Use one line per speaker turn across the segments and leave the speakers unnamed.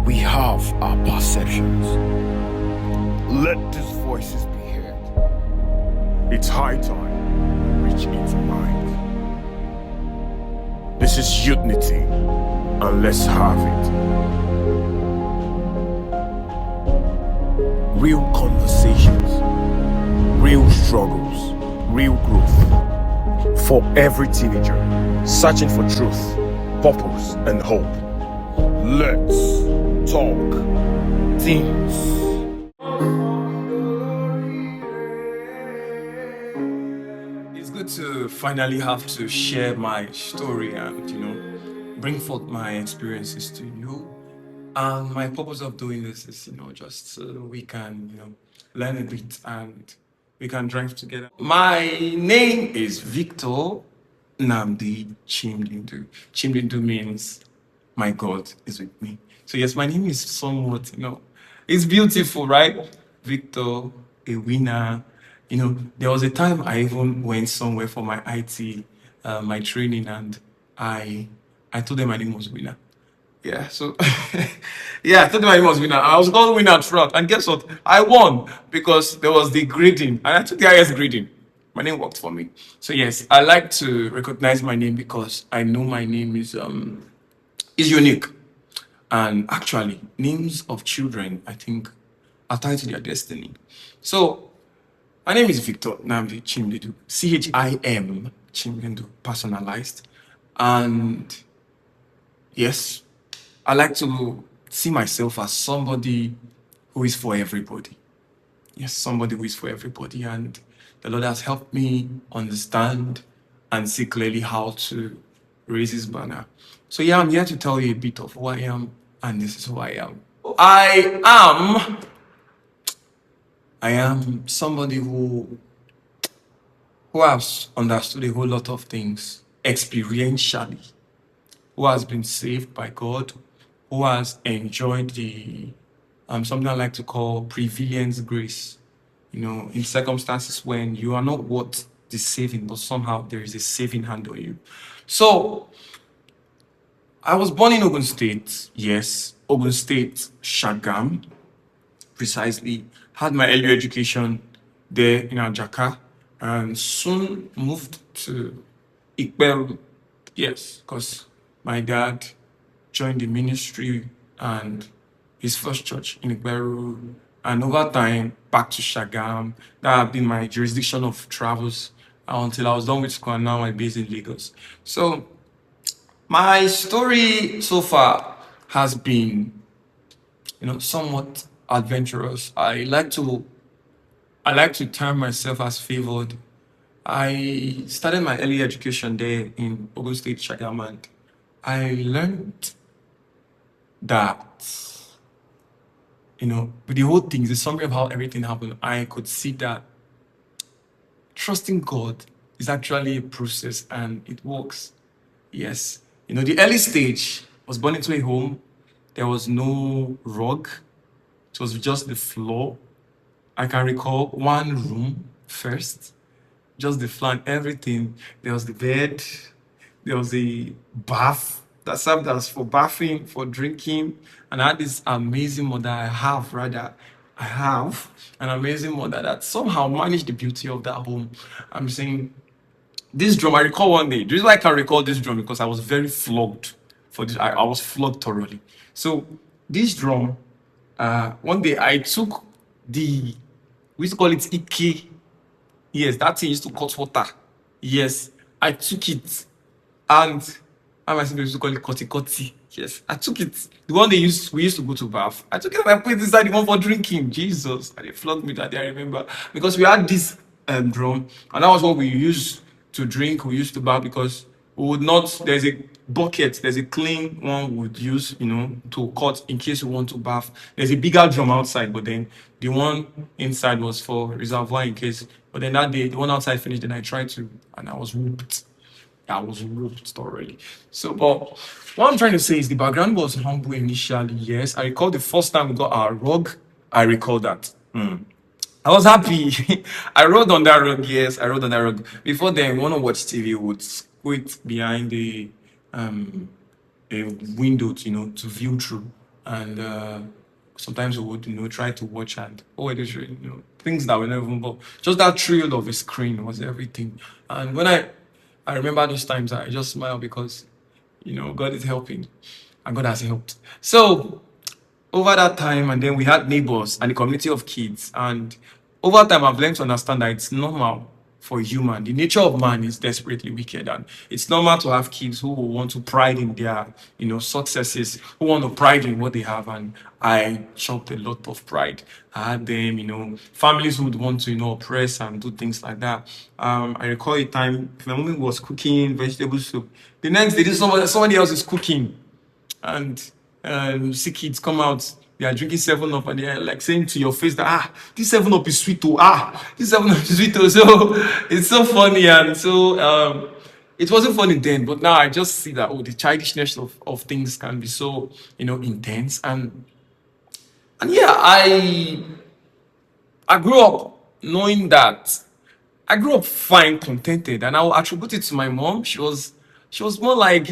We have our perceptions. Let these voices be heard. It's high time we reach into mind. This is unity, and let's have it. Real conversations, real struggles, real growth. For every teenager searching for truth, purpose, and hope. Let's talk teens.
It's good to finally have to share my story and bring forth my experiences to you. And my purpose of doing this is just so we can learn a bit and we can drive together. My name is Victor Namdi Chimdindu. Chimdindu means my God is with me. So yes, my name is somewhat, it's beautiful, right? Victor, a winner. There was a time I even went somewhere for my IT, my training, and I told them my name was Winner. Yeah, so yeah, I told them my name was Winner. I was called Winner throughout, and guess what? I won because there was the grading, and I took the highest grading. My name worked for me. So yes, I like to recognize my name because I know my name is unique. And actually, names of children, I think, are tied to their destiny. So, my name is Victor Namdi Chimdidu, CHIM, Chimdidu, personalized. And yes, I like to see myself as somebody who is for everybody. Yes, somebody who is for everybody. And the Lord has helped me understand and see clearly how to raise his banner. So yeah, I'm here to tell you a bit of who I am, and this is who I am. I am somebody who has understood a whole lot of things experientially, who has been saved by God, who has enjoyed the something I like to call prevalence grace. In circumstances when you are not worth the saving, but somehow there is a saving hand on you. So I was born in Ogun State, yes, Ogun State, Shagam, precisely. Had my early education there in Ajaka, and soon moved to Ikberu, yes, because my dad joined the ministry and his first church in Ikberu, and over time back to Shagam. That had been my jurisdiction of travels until I was done with school, and now I'm based in Lagos. So my story so far has been, somewhat adventurous. I like to term myself as favored. I started my early education there in Ogun State, Shagam, and I learned that, with the whole thing, the summary of how everything happened, I could see that trusting God is actually a process and it works. Yes. The early stage was born into a home. There was no rug. It was just the floor. I can recall one room first, just the floor and everything. There was the bed. There was a bath that served as for bathing, for drinking. And I had this amazing mother. I have an amazing mother that somehow managed the beauty of that home. I'm saying, this drum, I recall one day. The reason why I can recall this drum because I was very flogged for this. I was flogged thoroughly. So this drum, one day I took we used to call it Ike. Yes, that thing used to cut water. Yes, I took it, and my sister used to call it koti koti. Yes, I took it. The one we used to go to bath. I took it and I put it inside the one for drinking. Jesus, and they flogged me that day. I remember because we had this drum, and that was what we used to drink. We used to bath because we would not. There's a bucket. There's a clean one we would use, to cut in case we want to bath. There's a bigger drum outside, but then the one inside was for reservoir in case. But then that day, the one outside finished, and I tried to, and I was whooped. I was whooped thoroughly. So, but what I'm trying to say is the background was humble initially. Yes, I recall the first time we got our rug. I recall that. I was happy. I rode on that rug. Yes, I rode on that rug. Before then, we want to watch TV, we would squint behind a window, to view through. and sometimes we would, try to watch and it is, things that were never even, but just that thrill of a screen was everything. And when I remember those times, I just smile because God is helping, and God has helped. So over that time, and then we had neighbors and a community of kids, and over time I've learned to understand that it's normal for human. The nature of man is desperately wicked, and it's normal to have kids who will want to pride in their successes, who want to pride in what they have. And I chopped a lot of pride. I had them, families who would want to oppress and do things like that. I recall a time my mom was cooking vegetable soup. The next day, somebody else is cooking, and you see kids come out, they are drinking 7 Up, and they're like saying to your face that this 7 Up is sweet, oh, this 7 Up is sweet, oh. So it's so funny. And so it wasn't funny then, but now I just see that the childishness of things can be so intense. And yeah, I grew up knowing that. I grew up fine, contented, and I'll attribute it to my mom. She was more like,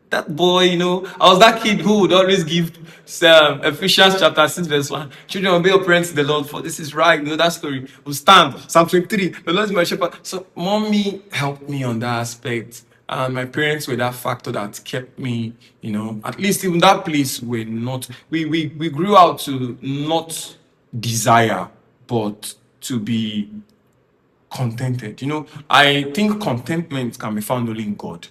that boy, I was that kid who would always give Ephesians chapter 6, verse 1. Children, obey your parents in the Lord, for this is right. That story will stand. Psalm 23, the Lord is my shepherd. So mommy helped me on that aspect. And my parents were that factor that kept me, at least in that place we're not, we grew out to not desire, but to be contented. I think contentment can be found only in God.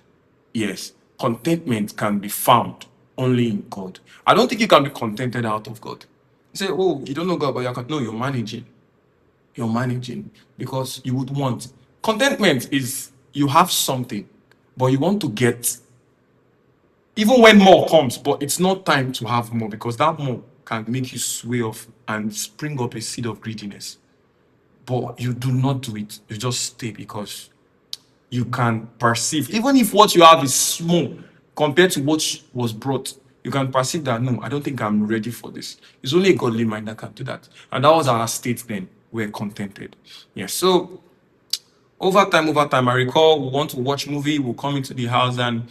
Yes, contentment can be found only in God. I don't think you can be contented out of God. You say, oh, you don't know God, but no, you're managing. You're managing because you would want. Contentment is you have something, but you want to get, even when more comes, but it's not time to have more, because that more can make you sway off and spring up a seed of greediness. But you do not do it. You just stay because you can perceive, even if what you have is small compared to what was brought, you can perceive that, no, I don't think I'm ready for this. It's only a godly mind that can do that. And that was our state then. We're contented. Yes. So over time, I recall we want to watch movie, we'll come into the house, and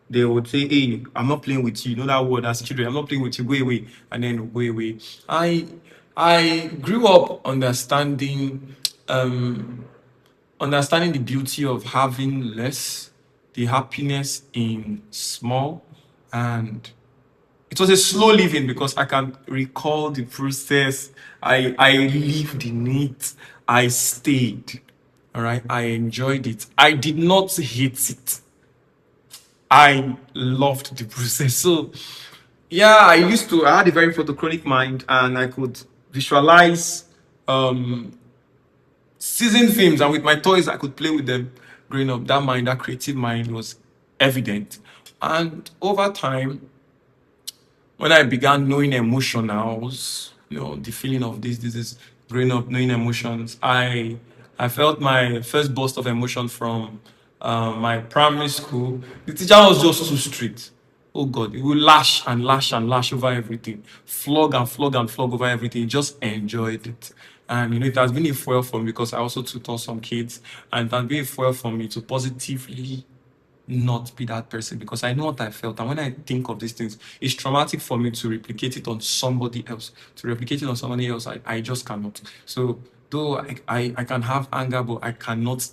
they would say, hey, I'm not playing with you. You know that word as children, I'm not playing with you, go away. And then go away. I grew up understanding the beauty of having less, the happiness in small. And it was a slow living because I can recall the process. I lived in it. I stayed. All right. I enjoyed it. I did not hate it. I loved the process. So yeah, I had a very photochronic mind, and I could visualize season films, and with my toys I could play with them growing up. That creative mind was evident. And over time, when I began knowing emotionals, the feeling of this is growing up knowing emotions, I felt my first burst of emotion from my primary school. The teacher was just too strict. Oh God, he would lash and lash and lash over everything, flog and flog and flog over everything. Just enjoyed it. And it has been a foil for me because I also tutor some kids, and it has been a foil for me to positively not be that person, because I know what I felt. And when I think of these things, it's traumatic for me to replicate it on somebody else. I just cannot. So though I can have anger, but I cannot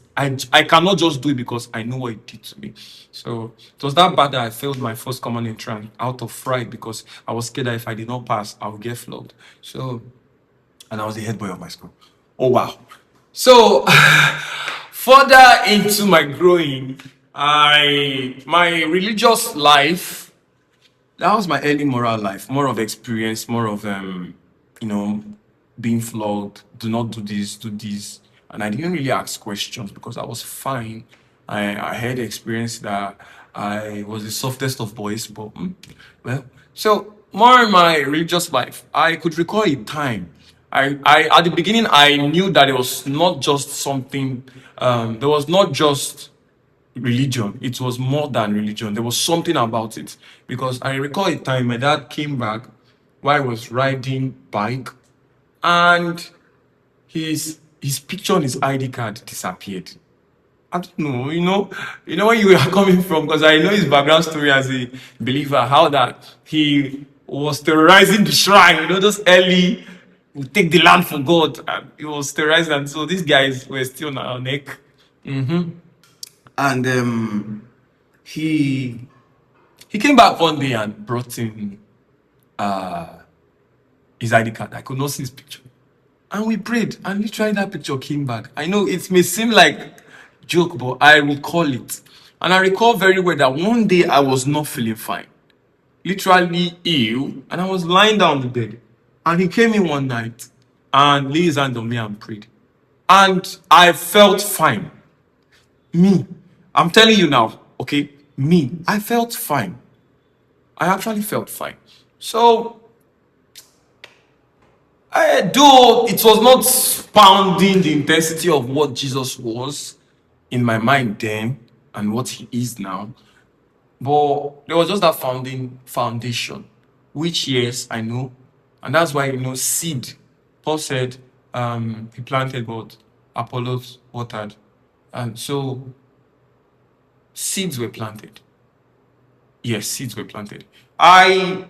just do it because I know what it did to me. So it was that bad that I failed my first common entrance out of fright, because I was scared that if I did not pass, I would get flogged. So, and I was the head boy of my school. Oh wow. So further into my growing, my religious life, that was my early moral life, more of experience, more of being flogged, do not do this, do this. And I didn't really ask questions because I was fine. I had experience that I was the softest of boys, but well, so more in my religious life, I could recall a time. I at the beginning I knew that it was not just something. There was not just religion. It was more than religion. There was something about it, because I recall a time my dad came back while I was riding bike, and his picture on his ID card disappeared. I don't know, where you are coming from, because I know his background story as a believer, how that he was terrorizing the shrine, those early will take the land for God, and he was terrorizing, and so these guys were still on our neck. And he came back one day and brought in his ID card. I could not see his picture. And we prayed, and literally that picture came back. I know it may seem like joke, but I recall it. And I recall very well that one day I was not feeling fine, literally ill, and I was lying down on the bed. And he came in one night and laid his hand on me and prayed. And I felt fine. Me, I'm telling you now, okay? Me, I felt fine. I actually felt fine. So, though it was not pounding the intensity of what Jesus was in my mind then and what he is now, but there was just that foundation, which yes, I know. And that's why, seed. Paul said he planted, but Apollos watered. And so seeds were planted. Yes, seeds were planted. I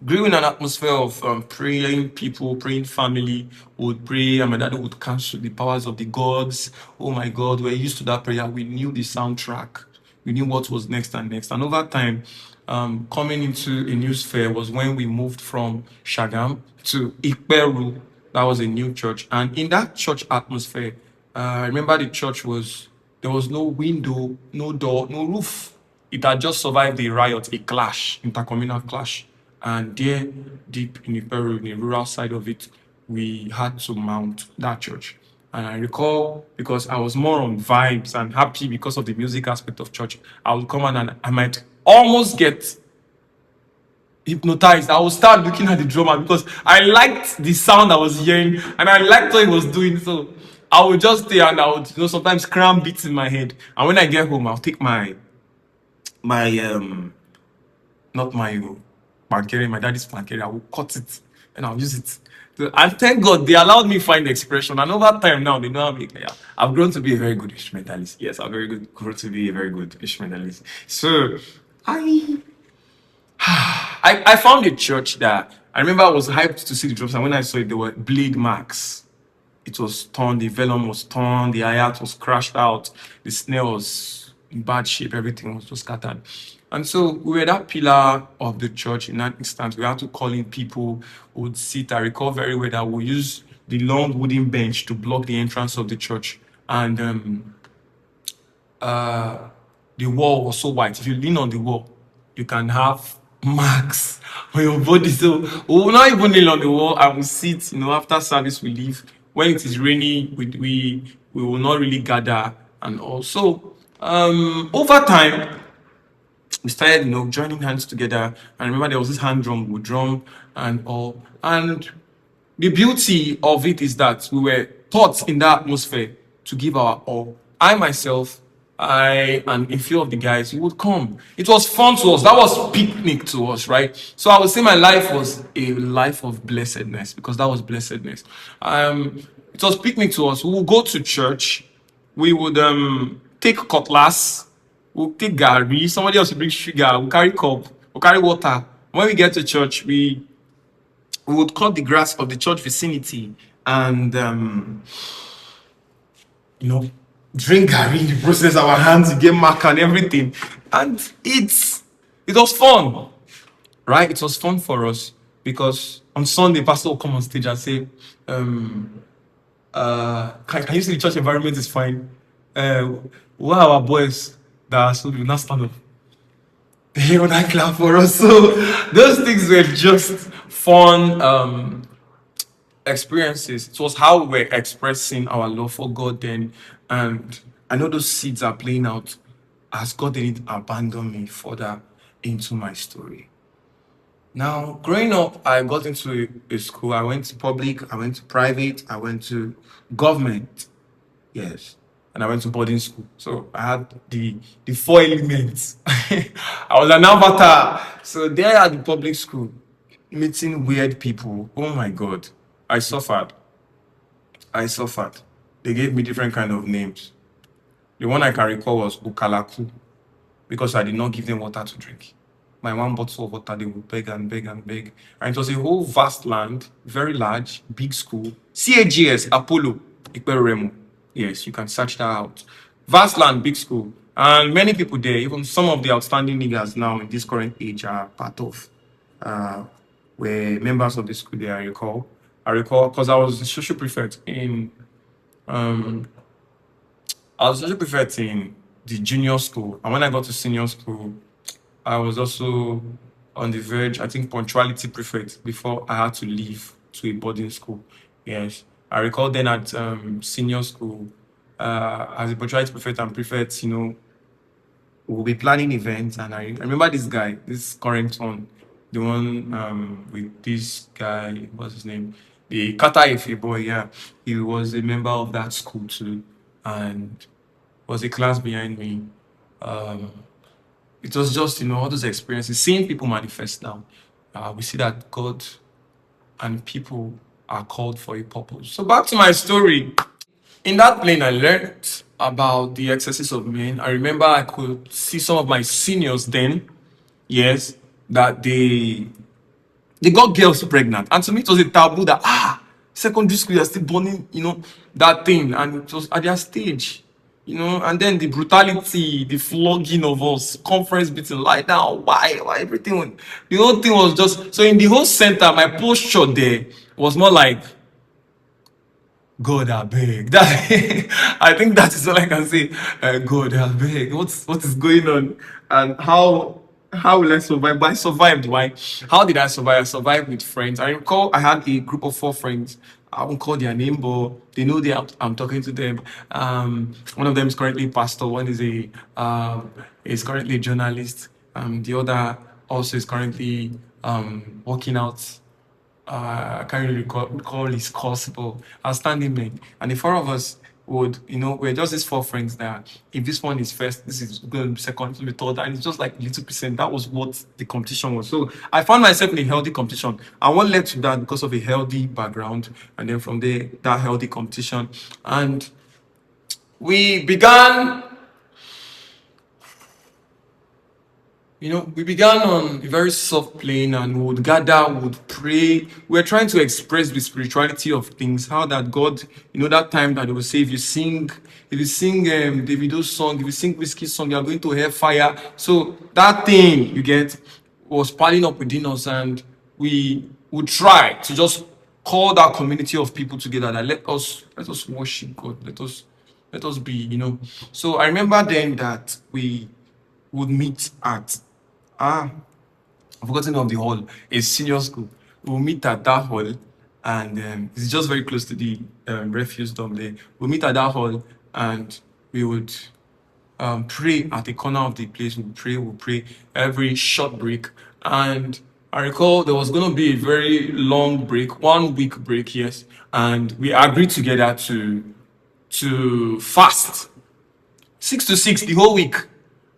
grew in an atmosphere of praying people, praying family, would pray, and my dad would cancel the powers of the gods. Oh my God, we're used to that prayer. We knew the soundtrack. We knew what was next and next. And over time, coming into a new sphere was when we moved from Shagam to Ikperu. That was a new church. And in that church atmosphere, I remember there was no window, no door, no roof. It had just survived a riot, a clash, intercommunal clash. And there, deep in Peru, in the rural side of it, we had to mount that church. And I recall, because I was more on vibes and happy because of the music aspect of church, I would come and I might almost get hypnotized. I would start looking at the drummer because I liked the sound I was hearing and I liked what he was doing. So I would just stay and I would, sometimes cram beats in my head. And when I get home, I'll take my not my pancake, my daddy's pancake. I will cut it and I'll use it. So, and thank God they allowed me find the expression. And over time now, they know how me. Yeah, I've grown to be a very good instrumentalist. Yes, grown to be a very good instrumentalist. So I found a church that I remember I was hyped to see the drums, and when I saw it, there were blade marks. It was torn, the vellum was torn, the hi-hat was crashed out, the snare was in bad shape, everything was just scattered. And so we were that pillar of the church in that instance. We had to call in people who would sit. I recall very well that we used the long wooden bench to block the entrance of the church. And the wall was so white. If you lean on the wall, you can have marks on your body. So we will not even kneel on the wall. I will sit, after service we leave. When it is rainy, we will not really gather. And also, over time, we started, joining hands together. And remember, there was this hand drum, we would drum and all. And the beauty of it is that we were taught in that atmosphere to give our all. I myself, and a few of the guys, we would come. It was fun to us. That was picnic to us, right? So I would say my life was a life of blessedness, because that was blessedness. It was picnic to us. We would go to church. We would take cutlass. We'll take gari. Somebody else will bring sugar. We'll carry cup. We'll carry water. When we get to church, we would cut the grass of the church vicinity and drink gari in the process. Our hands get mark and everything, and it was fun, right? It was fun for us because on Sunday, pastor will come on stage and say, can you see the church environment is fine? Who are our boys that so do not stand up? They would not clap for us. So those things were just fun experiences. It was how we were expressing our love for God then. And I know those seeds are playing out as God didn't abandon me further into my story. Now, growing up, I got into a school. I went to public, I went to private, I went to government. Yes. And I went to boarding school. So I had the 4 elements. I was an avatar. So there at the public school, meeting weird people. Oh my God. I suffered. they gave me different kind of names. The one I can recall was Ukalaku, because I did not give them water to drink. My one bottle of water, they would beg and beg and beg. And it was a whole vast land, very large, big school. CAGS, Apollo, Ikperemo. Yes, you can search that out. Vast land, big school. And many people there, even some of the outstanding niggas now in this current age are part of, were members of the school there, I recall. I recall because I was a social prefect in, um, I was social prefect in the junior school. And when I got to senior school, I was also on the verge, I think, punctuality prefect before I had to leave to a boarding school. Yes. I recall then at senior school, as a punctuality prefect and prefect, we'll be planning events. And I remember this guy, this current one, the one with this guy, what's his name? The Kata Ife boy, yeah. He was a member of that school too, and was a class behind me. Um, it was just, all those experiences, seeing people manifest now. We see that God and people are called for a purpose. So back to my story. In that plane, I learned about the excesses of men. I remember I could see some of my seniors then, yes, that they got girls pregnant. And to me, it was a taboo that, secondary school, you're still burning, that thing. And it was at their stage, and then the brutality, the flogging of us, conference meeting, lie down, why everything, the whole thing was just, so in the whole center, my posture there was more like, God, I beg. That, I think that is all I can say. God, I beg. What is going on? And how will I survive? But I survived. Why? How did I survive? I survived with friends. I recall I had a group of 4 friends. I won't call their name, but they know I'm talking to them. One of them is currently a pastor. One is currently a journalist. The other also is currently working out. I can't really recall his course, but outstanding men. And the 4 of us would, we're just these 4 friends that if this one is first, this is going to be second, to be third, and it's just like little percent. That was what the competition was. So I found myself in a healthy competition. And what led to that because of a healthy background, and then from there, that healthy competition. And we began we began on a very soft plane and we would gather, we would pray. We were trying to express the spirituality of things, how that God, that time that they would say, if you sing Davido's song, if you sing Whiskey's song, you're going to hellfire. So that thing, you get, was piling up within us, and we would try to just call that community of people together that let us worship God. Let us be. So I remember then that we would meet at I've forgotten of the hall. It's senior school. We'll meet at that hall, and it's just very close to the refuse dump there. We'll meet at that hall, and we would pray at the corner of the place. We'll pray every short break. And I recall there was going to be a very long break, 1 week break, yes. And we agreed together to fast 6 to 6 the whole week.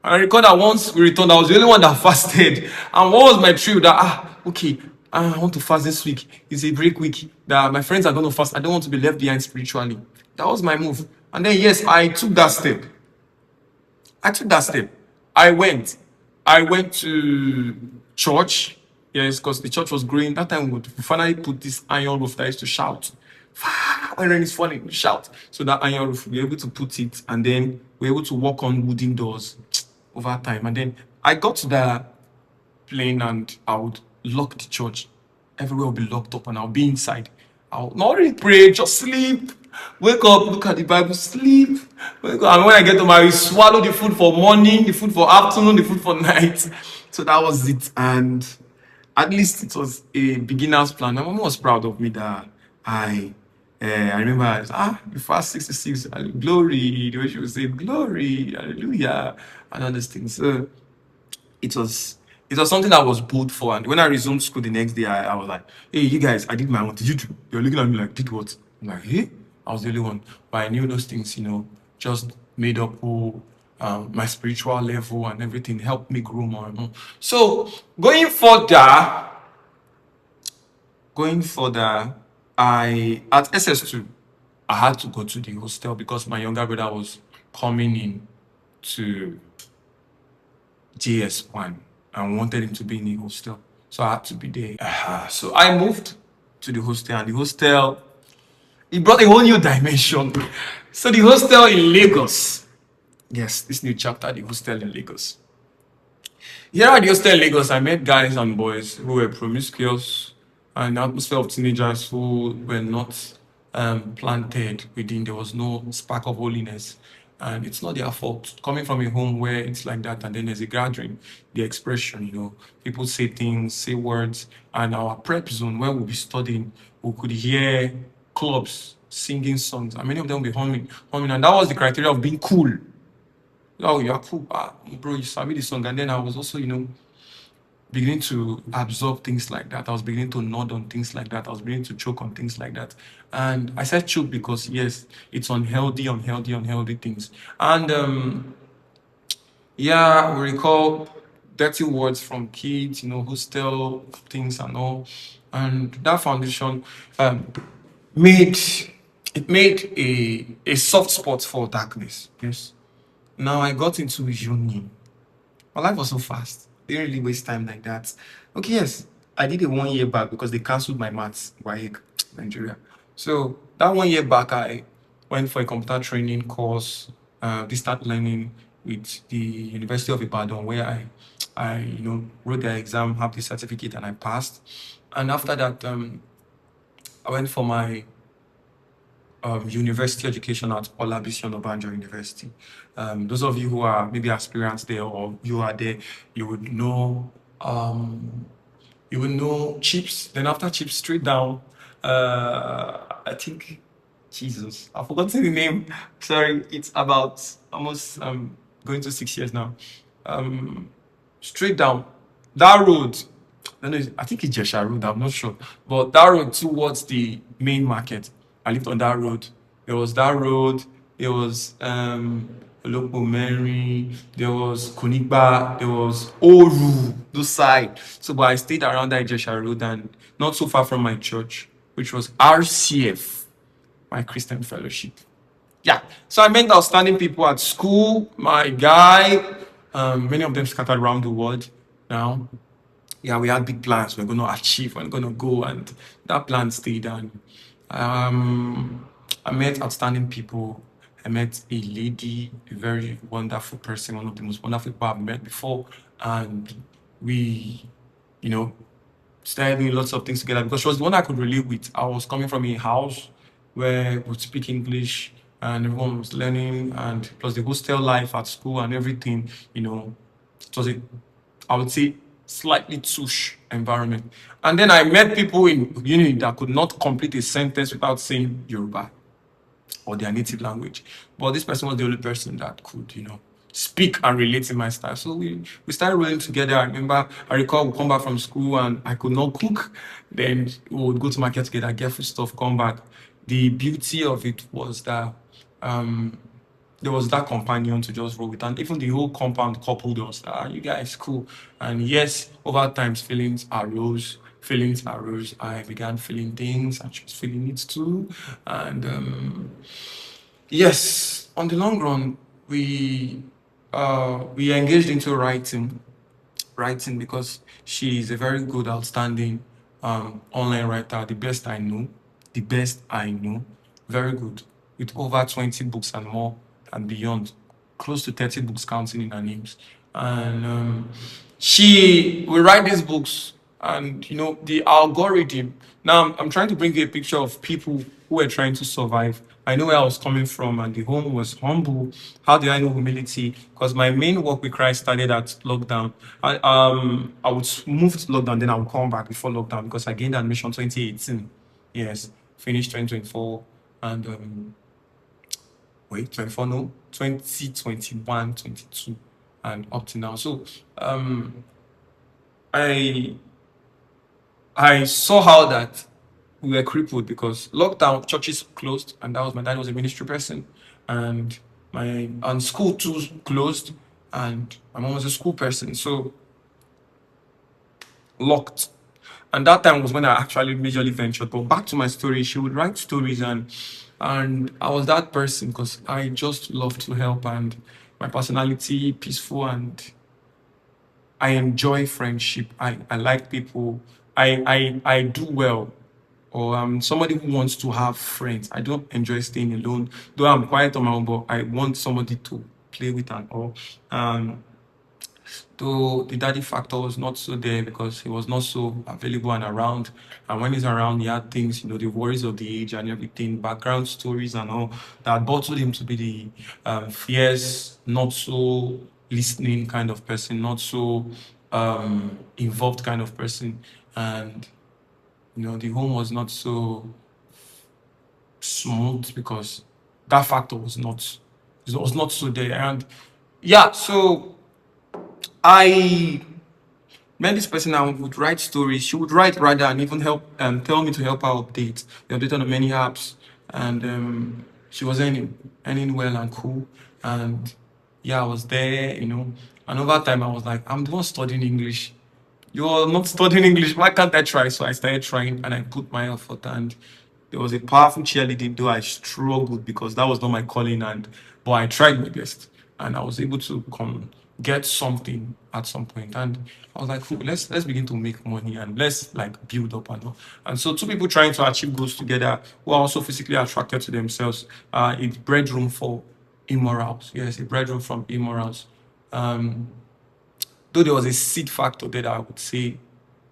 I recall that once we returned, I was the only one that fasted. And what was my trick? That, okay, I want to fast this week. It's a break week. That my friends are going to fast. I don't want to be left behind spiritually. That was my move. And then, yes, I took that step. I went to church. Yes, because the church was growing. That time we would finally put this iron roof that used to shout. When rain is falling, shout. So that iron roof, we were able to put it, and then we were able to work on wooden doors over time. And then I got to the plane and I would lock the church. Everywhere will be locked up and I'll be inside. I'll not really pray, just sleep. Wake up, look at the Bible, sleep. Wake up. And when I get home, I will swallow the food for morning, the food for afternoon, the food for night. So that was it. And at least it was a beginner's plan. My mom was proud of me that I remember, you fast 66, glory, the way she would say, glory, hallelujah, and all these things. So it was something that was bold for. And when I resumed school the next day, I was like, hey, you guys, I did my own. Did you do? You're looking at me like, did what? I'm like, hey, I was the only one. But I knew those things, just made up who my spiritual level and everything, helped me grow more and more. So going further, I at SS2, I had to go to the hostel because my younger brother was coming in to JS1 and wanted him to be in the hostel. So I had to be there. So I moved to the hostel, and the hostel, it brought a whole new dimension. So the hostel in Lagos. Yes, this new chapter, the hostel in Lagos. Here at the hostel in Lagos, I met guys and boys who were promiscuous, and the atmosphere of teenagers who were not planted within. There was no spark of holiness. And it's not their fault. Coming from a home where it's like that, and then there's a gathering, the expression, people say things, say words, and our prep zone where we'll be studying, we could hear clubs singing songs, and many of them will be humming, and that was the criteria of being cool. Oh, you're cool, bro, you saw me the song. And then I was also, beginning to absorb things like that. I was beginning to nod on things like that. I was beginning to choke on things like that. And I said choke because, yes, it's unhealthy things. And yeah, we recall dirty words from kids, hostel things and all. And that foundation made a soft spot for darkness. Yes. Now I got into uni. My life was so fast. Didn't really waste time like that. Okay, yes, I did a 1 year back because they cancelled my maths, WAEC, Nigeria. So that 1 year back, I went for a computer training course, distance learning with the University of Ibadan, where I wrote the exam, have the certificate, and I passed. And after that, I went for my university education at Olabisi Onabanjo University. Those of you who are maybe aspirants there or you are there, you would know Chips. Then after Chips, straight down, I think, Jesus, I've forgotten the name. Sorry, it's about almost going to 6 years now. Straight down that road. I don't know, I think it's Jesha Road, I'm not sure. But that road towards the main market, I lived on that road. There was that road, there was Olopo Mary, there was Kunigba, there was Oru, those side. So, but I stayed around that Jesha Road and not so far from my church, which was RCF, my Christian fellowship. Yeah, so I met outstanding people at school, my guy, many of them scattered around the world now. Yeah, we had big plans. We're going to achieve. We're going to go, and that plan stayed. And I met outstanding people. I met a lady, a very wonderful person, one of the most wonderful people I've met before, and we, started doing lots of things together because she was the one I could relate with. I was coming from a house where we would speak English, and everyone was learning, and plus the hostel life at school and everything. It was I would say, slightly touche environment. And then I met people in uni that could not complete a sentence without saying Yoruba or their native language. But this person was the only person that could, speak and relate in my style. So we started rolling together. I recall we come back from school and I could not cook. Then we would go to market together, get food stuff, come back. The beauty of it was that there was that companion to just roll with, and even the whole compound coupled us. You guys cool. And yes, over time feelings arose. I began feeling things, and she was feeling it too. And yes, on the long run, we engaged into writing because she is a very good, outstanding online writer, the best I know, very good, with over 20 books and more and beyond, close to 30 books counting in her names. And she will write these books, and the algorithm. Now I'm trying to bring you a picture of people who were trying to survive. I know where I was coming from, and the home was humble. How do I know humility? Because my main work with Christ started at lockdown. I would move to lockdown, then I would come back before lockdown because I gained admission 2018. Yes, finished 2024, and 24, no, 2021, 22, and up to now. So I saw how that we were crippled because lockdown, churches closed, and that was my dad was a ministry person, and school too closed, and my mom was a school person, so locked. And that time was when I actually majorly ventured. But back to my story, she would write stories, and And I was that person because I just love to help, and my personality peaceful, and I enjoy friendship. I like people. I do well. Or I'm somebody who wants to have friends. I don't enjoy staying alone. Though I'm quiet on my own, but I want somebody to play with and all. Um, though the daddy factor was not so there because he was not so available and around. And when he's around, he had things, the worries of the age and everything, background stories and all that bottled him to be the fierce, not so listening kind of person, not so involved kind of person. And the home was not so smooth because that factor was not so there. And yeah, so I met this person and would write stories. She would write rather and even help tell me to help her update. The update on many apps. And she was earning well and cool. And yeah, I was there. And over time I was like, I'm the one studying English. You're not studying English. Why can't I try? So I started trying and I put my effort, and there was a powerful cheerleading, though I struggled because that was not my calling, but I tried my best and I was able to come get something at some point. And I was like, "Cool, let's begin to make money and let's like build up and all." And so two people trying to achieve goals together who are also physically attracted to themselves. It bred room for immorals. Yes, it bred room from immorals. Um, though there was a seed factor there that I would say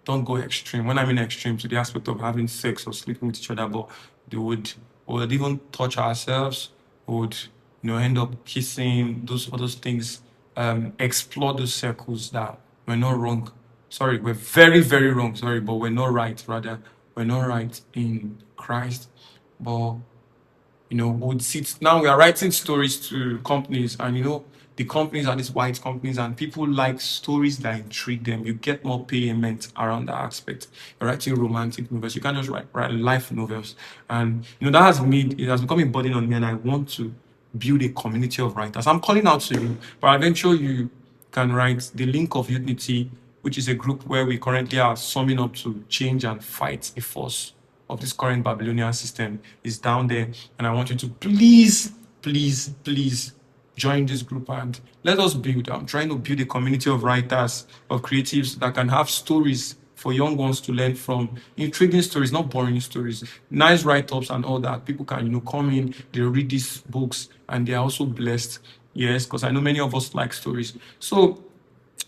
don't go extreme. When I mean extreme, to the aspect of having sex or sleeping with each other, but they would even touch ourselves, would end up kissing, those all those things, explore those circles that were not wrong. Sorry, we're very, very wrong, sorry, but we're not right, rather, we're not right in Christ. But would sit now we are writing stories to companies, and the companies are these white companies, and people like stories that intrigue them. You get more payment around that aspect. You're writing romantic novels, you can't just write life novels. And that has become a burden on me, and I want to build a community of writers. I'm calling out to you, but eventually you can write the Link of Unity, which is a group where we currently are summing up to change and fight a force of this current Babylonian system, is down there. And I want you to please, please, please join this group and let us build. I'm trying to build a community of writers, of creatives that can have stories for young ones to learn from. Intriguing stories, not boring stories. Nice write-ups and all that. People can, come in, they read these books and they are also blessed. Yes, because I know many of us like stories. So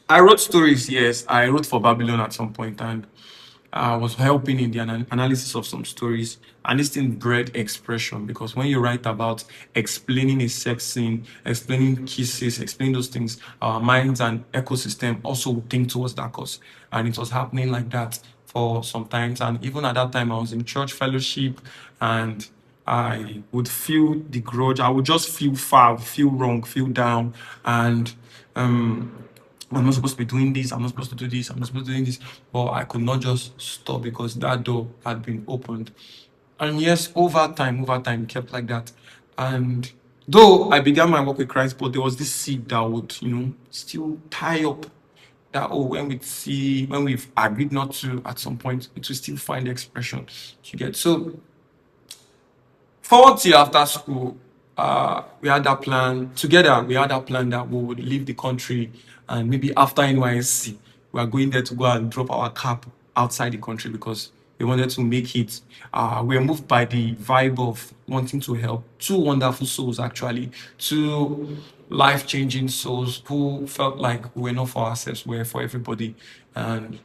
I wrote stories, yes. I wrote for Babylon at some point, and I was helping in the analysis of some stories, and this thing bred expression, because when you write about explaining a sex scene, explaining kisses, explaining those things, our minds and ecosystem also would think towards that cause. And it was happening like that for some times. And even at that time, I was in church fellowship, and I would feel the grudge. I would just feel far, feel wrong, feel down. And I'm not supposed to be doing this, I'm not supposed to do this, I'm not supposed to do this. But I could not just stop because that door had been opened. And yes, over time, it kept like that. And though I began my work with Christ, but there was this seed that would, still tie up that, oh, when we've agreed not to at some point, it will still find expression. You get so forward till after school, we had that plan together. We had that plan that we would leave the country, and maybe after NYSC, we are going there to go and drop our cap outside the country because we wanted to make it. We were moved by the vibe of wanting to help two wonderful souls, actually, two life-changing souls who felt like we were not for ourselves, we were for everybody. And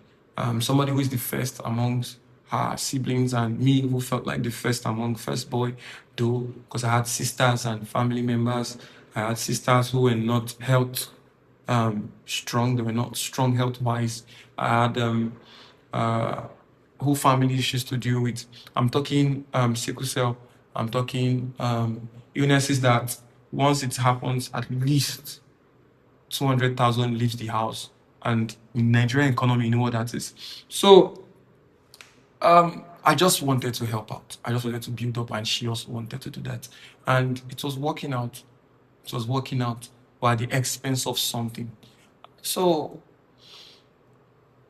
somebody who is the first amongst her siblings, and me who felt like the first among first boy, though, because I had sisters and family members. I had sisters who were not health strong, they were not strong health wise. I had who family issues to deal with. I'm talking sickle cell, I'm talking illnesses that once it happens, at least 200,000 leaves the house. And in Nigerian economy, you know what that is. So I just wanted to help out. I just wanted to build up, and she also wanted to do that. And it was working out. It was working out, but at the expense of something. So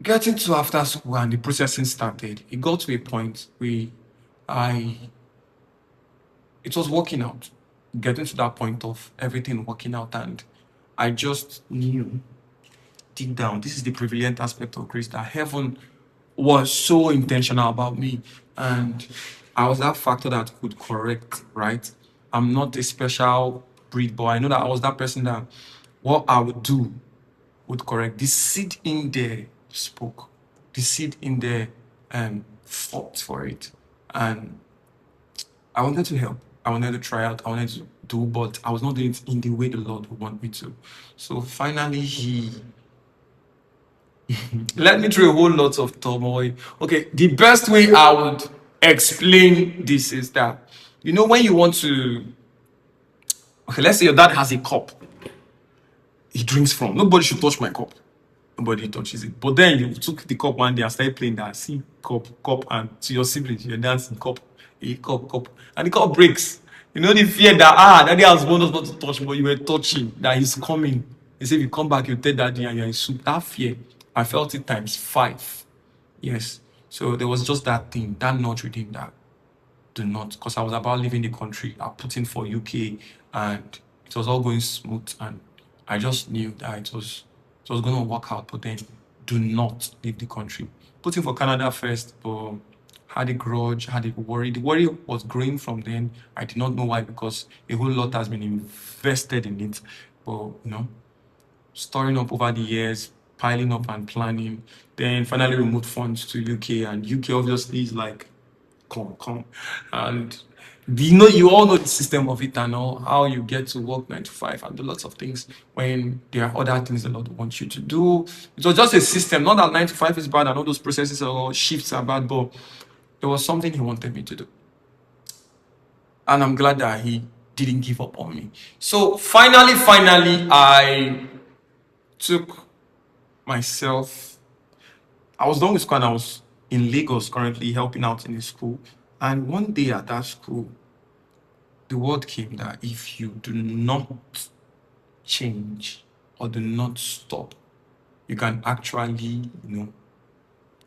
getting to after school and the processing started, it got to a point where I it was working out, getting to that point of everything working out, and I just knew deep down, this is the prevalent aspect of grace, that heaven was so intentional about me. And I was that factor that could correct, right? I'm not a special breed, but I know that I was that person that what I would do would correct. The seed in there spoke. The seed in there fought for it. And I wanted to help. I wanted to try out. I wanted to do, but I was not doing it in the way the Lord would want me to. So finally, He led me through a whole lot of turmoil. Okay, the best way I would explain this is that, when you want to, okay, let's say your dad has a cup he drinks from. Nobody should touch my cup. Nobody touches it. But then you took the cup one day and started playing that. See, cup, and to your siblings, you're dancing, cup, cup. And the cup breaks. The fear that, daddy has warned us not to touch, but you were touching, that he's coming. He said, if you come back, you tell daddy and you're in soup. That fear, I felt it times 5. Yes. So there was just that thing, that nudge within that. Do not, because I was about leaving the country. I put in for UK and it was all going smooth, and I just knew that it was going to work out. But then, do not leave the country. Put in for Canada first, but had a grudge, had a worry. The worry was growing from then. I did not know why, because a whole lot has been invested in it. But storing up over the years, piling up and planning. Then finally removed funds to UK, and UK obviously is like, come. And you all know the system of it and all, how you get to work 9 to 5 and do lots of things when there are other things the Lord wants you to do. It was just a system, not that 9 to 5 is bad and all those processes or shifts are bad, but there was something He wanted me to do. And I'm glad that He didn't give up on me. So finally, I took myself. I was done with school and I was in Lagos currently helping out in a school. And one day at that school, the word came that if you do not change or do not stop, you can actually,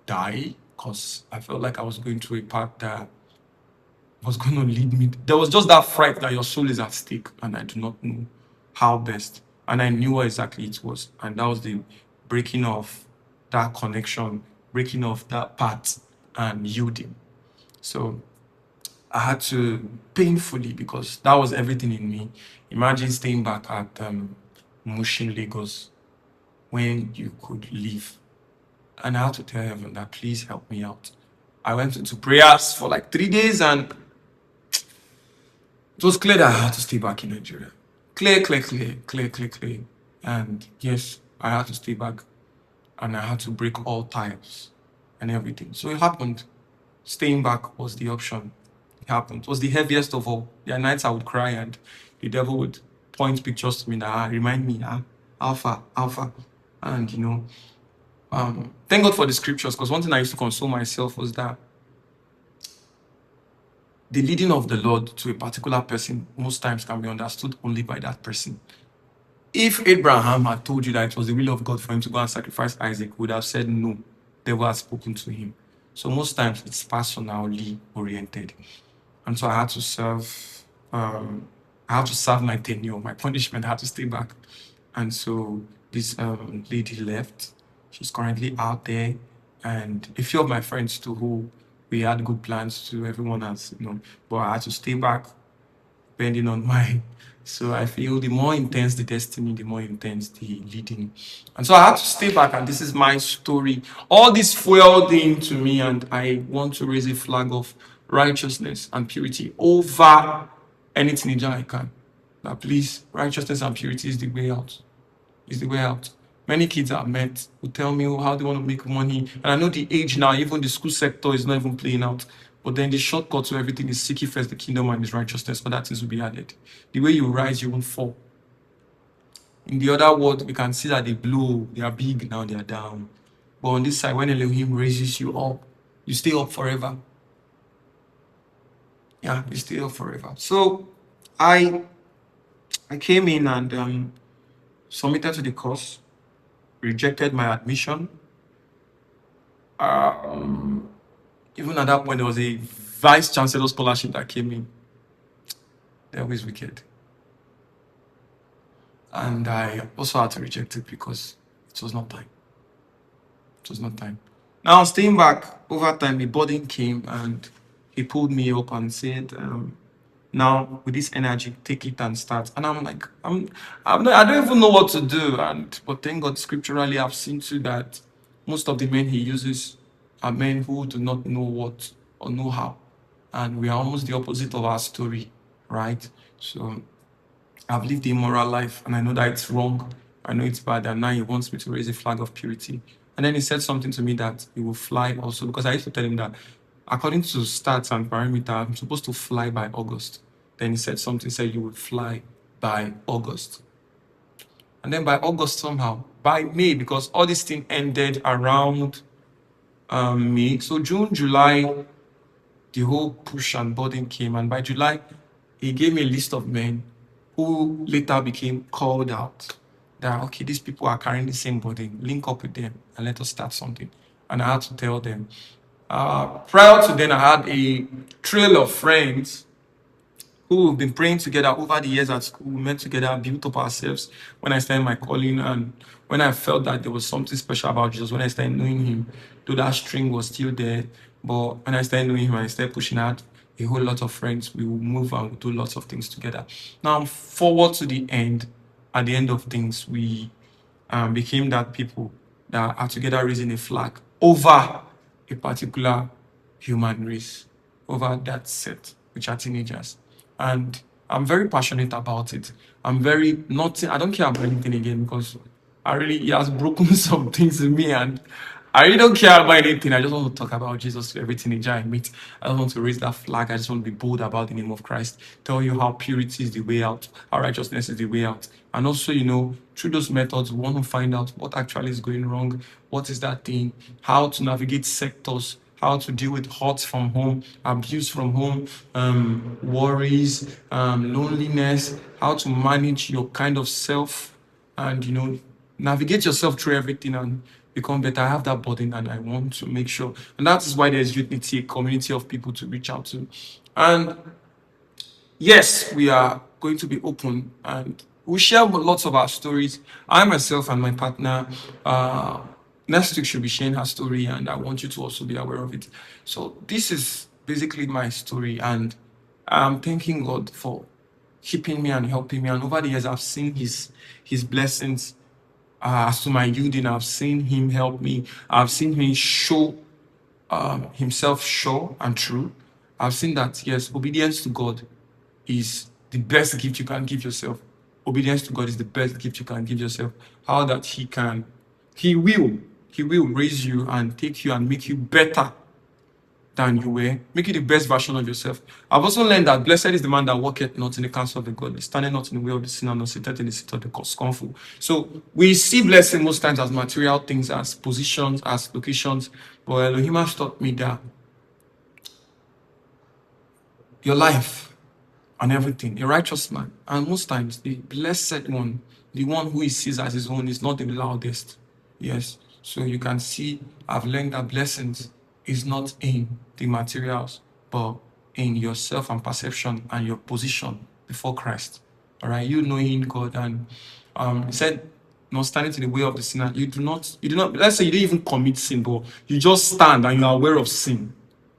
die. Because I felt like I was going through a path that was going to lead me. There was just that fright that your soul is at stake, and I do not know how best. And I knew what exactly it was. And that was the breaking of that connection, breaking of that path, and yielding. So I had to painfully, because that was everything in me. Imagine staying back at Mushin, Lagos, when you could leave. And I had to tell heaven that, please help me out. I went into prayers for like 3 days, and it was clear that I had to stay back in Nigeria. Clear. And yes, I had to stay back, and I had to break all ties and everything. So it happened. Staying back was the option. It happened. It was the heaviest of all. There are nights I would cry, and the devil would point pictures to me that remind me, Alpha. And thank God for the scriptures, because one thing I used to console myself was that the leading of the Lord to a particular person most times can be understood only by that person. If Abraham had told you that it was the will of God for him to go and sacrifice Isaac, he would have said no. The devil had spoken to him. So most times it's personally oriented. And so I had to serve my tenure, my punishment. I had to stay back. And so this lady left. She's currently out there. And a few of my friends too, who we had good plans to, everyone else, but I had to stay back, depending on my. So I feel the more intense the destiny, the more intense the leading. And so I had to stay back, and this is my story. All this fueled into me, and I want to raise a flag of righteousness and purity over any teenager I can. That please, righteousness and purity is the way out. Is the way out. Many kids I've met who tell me how they want to make money. And I know the age now, even the school sector is not even playing out. But then the shortcut to everything is seek ye first the kingdom and His righteousness. Other things will be added. The way you rise, you won't fall. In the other world, we can see that they blow. They are big, now they are down. But on this side, when Elohim raises you up, you stay up forever. Yeah, you stay up forever. So I came in and submitted to the course, rejected my admission. Even at that point, there was a vice chancellor scholarship that came in. devil is wicked. And I also had to reject it because it was not time. It was not time. Now, staying back, over time, a burden came and he pulled me up and said, now with this energy, take it and start. And I'm like, I don't even know what to do. But thank God, scripturally, I've seen too that most of the men he uses are men who do not know what or know how. And we are almost the opposite of our story, right? So I've lived the immoral life and I know that it's wrong. I know it's bad. And now he wants me to raise a flag of purity. And then he said something to me that he will fly also, because I used to tell him that according to stats and parameter, I'm supposed to fly by August. Then he said something, said you would fly by August. And then by August somehow, by May, because all this thing ended around May. So June, July, the whole push and burden came. And by July, he gave me a list of men who later became called out. That, okay, these people are carrying the same burden. Link up with them and let us start something. And I had to tell them. Prior to then, I had a trail of friends who have been praying together over the years at school. We met together, built up ourselves. When I started my calling and when I felt that there was something special about Jesus, when I started knowing him, though that string was still there, but when I started knowing him, I started pushing out a whole lot of friends. We will move and we'll do lots of things together. Now, forward to the end, at the end of things, we became that people that are together raising a flag over a particular human race, over that set, which are teenagers. And I'm very passionate about it. I'm very nothing, I don't care about anything again because he has broken some things in me and I really don't care about anything. I just want to talk about Jesus to every teenager I meet. I don't want to raise that flag. I just want to be bold about the name of Christ. Tell you how purity is the way out, how righteousness is the way out. And also, through those methods, we want to find out what actually is going wrong. What is that thing? How to navigate sectors, how to deal with hurts from home, abuse from home, worries, loneliness, how to manage your kind of self and, navigate yourself through everything and become better. I have that burden and I want to make sure. And that is why there's Unity, a community of people to reach out to. And yes, we are going to be open and we share lots of our stories. I myself and my partner, next week she'll be sharing her story and I want you to also be aware of it. So this is basically my story and I'm thanking God for keeping me and helping me. And over the years, I've seen his blessings. As to my yielding, I've seen him help me. I've seen him show himself sure and true. I've seen that, yes, obedience to God is the best gift you can give yourself. Obedience to God is the best gift you can give yourself. How that he will raise you and take you and make you better than you were, make you the best version of yourself. I've also learned that blessed is the man that walketh not in the counsel of the godly, standing not in the way of the sinner, nor sitteth in the seat of the scornful. So we see blessing most times as material things, as positions, as locations. But Elohim has taught me that your life and everything, a righteous man, and most times the blessed one, the one who he sees as his own, is not the loudest. Yes. So you can see, I've learned that blessings is not in the materials, but in yourself and perception and your position before Christ. All right, you knowing God, and he said, not standing in the way of the sinner. You do not. Let's say you didn't even commit sin, but you just stand and you are aware of sin.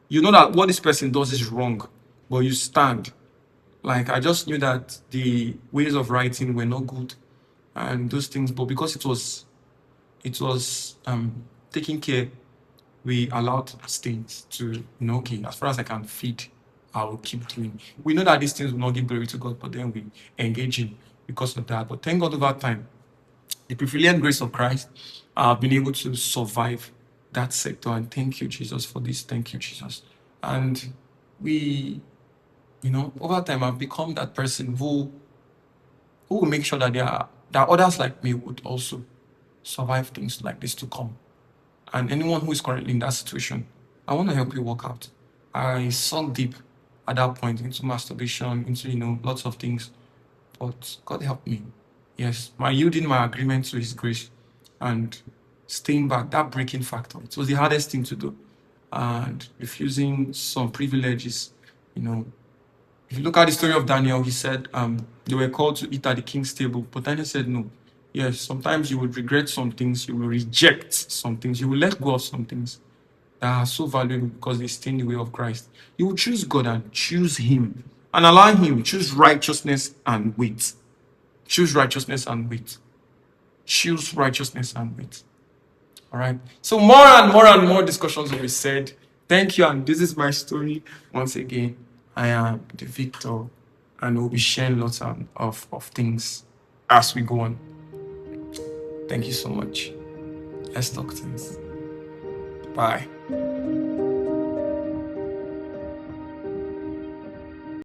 You know that what this person does is wrong, but you stand. Like I just knew that the ways of writing were not good, and those things. But because it was taking care, we allowed things to, okay, as far as I can feed, I will keep doing. We know that these things will not give glory to God, but then we engage in because of that. But thank God over time, the prevalent grace of Christ, I've been able to survive that sector. And thank you, Jesus, for this. Thank you, Jesus. And we, over time, I've become that person who will make sure that that others like me would also survive things like this to come. And anyone who is currently in that situation, I want to help you work out. I sunk deep at that point into masturbation, into, lots of things. But God helped me. Yes, my yielding my agreement to his grace and staying back, that breaking factor, it was the hardest thing to do. And refusing some privileges, If you look at the story of Daniel, he said they were called to eat at the king's table, but Daniel said no. Yes, sometimes you will regret some things, you will reject some things, you will let go of some things that are so valuable because they stay in the way of Christ. You will choose God and choose Him and allow Him. Choose righteousness and wait. Choose righteousness and wait. Choose righteousness and wait. All right. So more and more discussions will be said. Thank you. And this is my story. Once again, I am the victor, and we'll be sharing lots of things as we go on. Thank you so much. Let's talk things. Bye.